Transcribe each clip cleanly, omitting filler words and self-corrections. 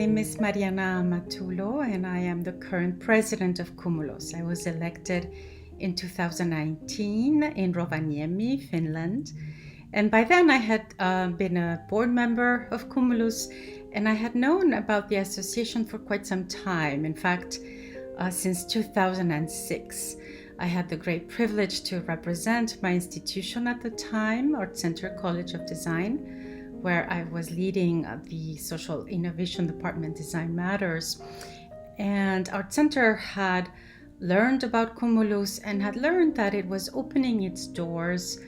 name is Mariana Amatullo, and I am the current president of Cumulus. I was elected in 2019 in Rovaniemi, Finland. And by then I had been a board member of Cumulus, and I had known about the association for quite some time. In fact, since 2006. I had the great privilege to represent my institution at the time, Art Center College of Design, where I was leading the Social Innovation Department, Design Matters. And Art Center had learned about Cumulus and had learned that it was opening its doors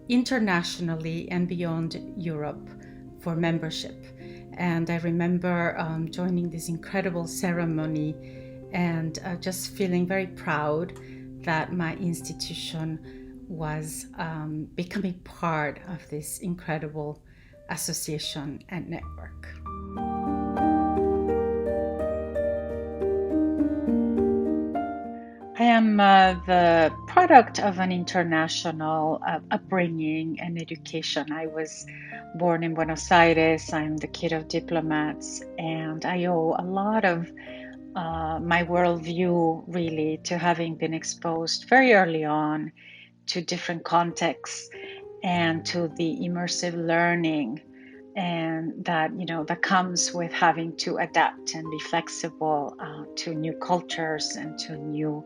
internationally and beyond Europe for membership. And I remember joining this incredible ceremony and just feeling very proud that my institution was becoming part of this incredible association and network. I am the product of an international upbringing and education. I was born in Buenos Aires. I'm the kid of diplomats, and I owe a lot of my worldview really to having been exposed very early on to different contexts and to the immersive learning and that comes with having to adapt and be flexible to new cultures and to new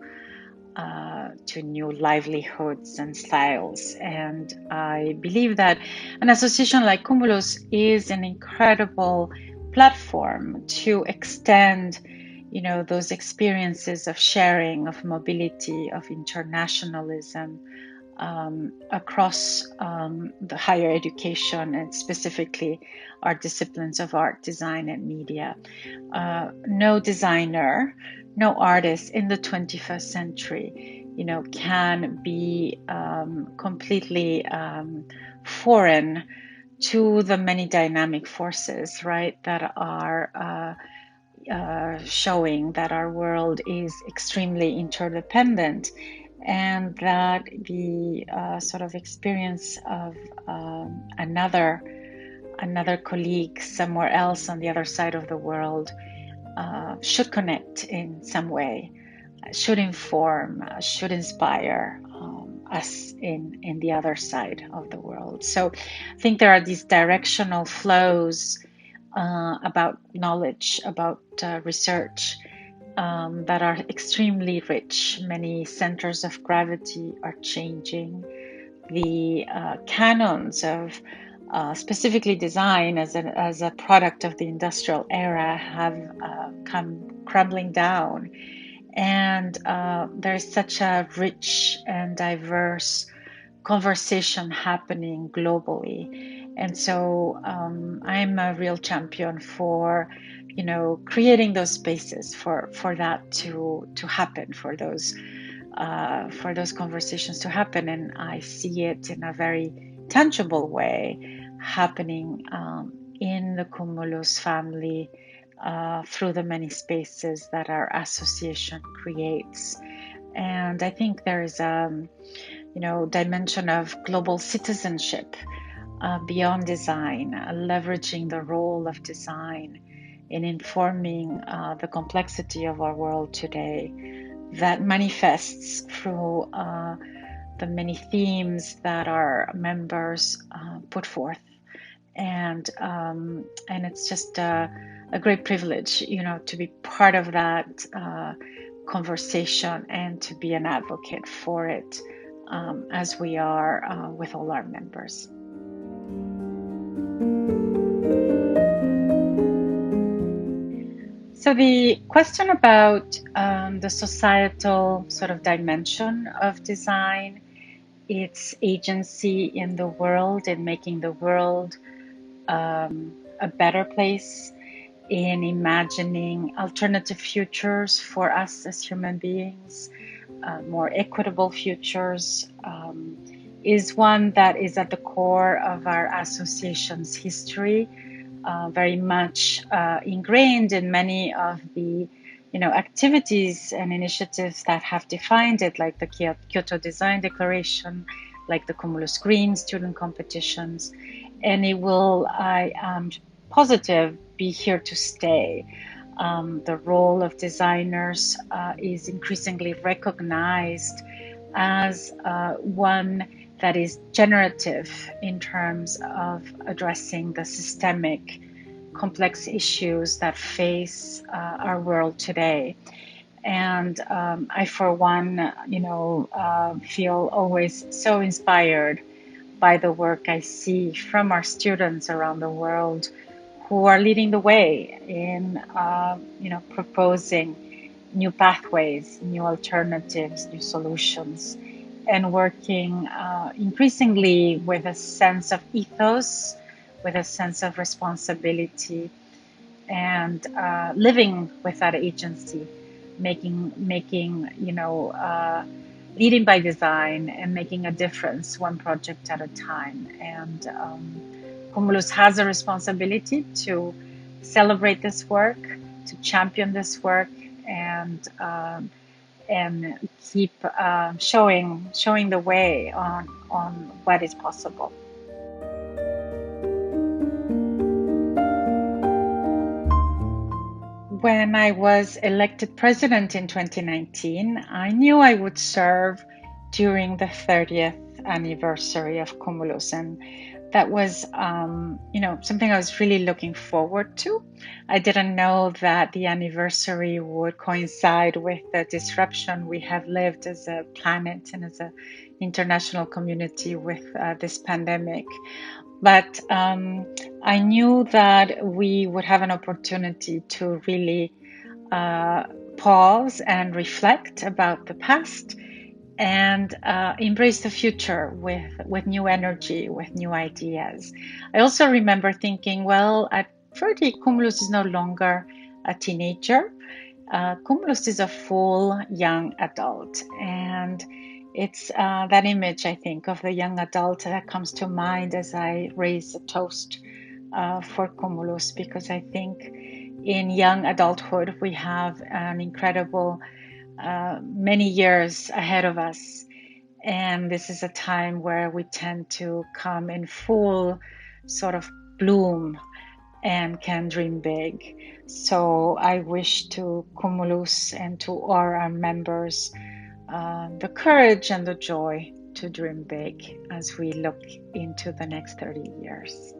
livelihoods and styles. And I believe that an association like Cumulus is an incredible platform to extend those experiences of sharing, of mobility, of internationalism across the higher education and specifically our disciplines of art, design, and media. No designer, no artist in the 21st century, can be completely foreign to the many dynamic forces, right, that are showing that our world is extremely interdependent, and that the sort of experience of another colleague somewhere else on the other side of the world should connect in some way, should inform, should inspire us in the other side of the world. So I think there are these directional flows about knowledge, about research that are extremely rich. Many centers of gravity are changing. The canons of specifically design as a product of the industrial era have come crumbling down. And there's such a rich and diverse conversation happening globally. And so I'm a real champion for, creating those spaces for that to happen, for those conversations to happen. And I see it in a very tangible way happening in the Cumulus family through the many spaces that our association creates. And I think there is a dimension of global citizenship beyond design, leveraging the role of design in informing the complexity of our world today, that manifests through the many themes that our members put forth. And it's just a great privilege, to be part of that conversation and to be an advocate for it, as we are with all our members. So the question about the societal sort of dimension of design, its agency in the world, in making the world a better place, in imagining alternative futures for us as human beings, more equitable futures, is one that is at the core of our association's history, very much ingrained in many of the activities and initiatives that have defined it, like the Kyoto Design Declaration, like the Cumulus Green student competitions. And it will, I am positive, be here to stay. The role of designers is increasingly recognized as one that is generative in terms of addressing the systemic complex issues that face our world today. And I, for one, feel always so inspired by the work I see from our students around the world who are leading the way in, proposing new pathways, new alternatives, new solutions, and working increasingly with a sense of ethos, with a sense of responsibility, and living with that agency, leading by design and making a difference one project at a time. And Cumulus has a responsibility to celebrate this work, to champion this work, and keep showing the way on what is possible. When I was elected president in 2019, I knew I would serve during the 30th anniversary of Cumulus, and that was, something I was really looking forward to. I didn't know that the anniversary would coincide with the disruption we have lived as a planet and as an international community with this pandemic. But I knew that we would have an opportunity to really pause and reflect about the past and embrace the future with new energy, with new ideas. I also remember thinking, well, at 30, Cumulus is no longer a teenager. Cumulus is a full young adult. And it's that image, I think, of the young adult that comes to mind as I raise a toast for Cumulus, because I think in young adulthood we have an incredible many years ahead of us. And this is a time where we tend to come in full sort of bloom and can dream big. So I wish to Cumulus and to all our members the courage and the joy to dream big as we look into the next 30 years.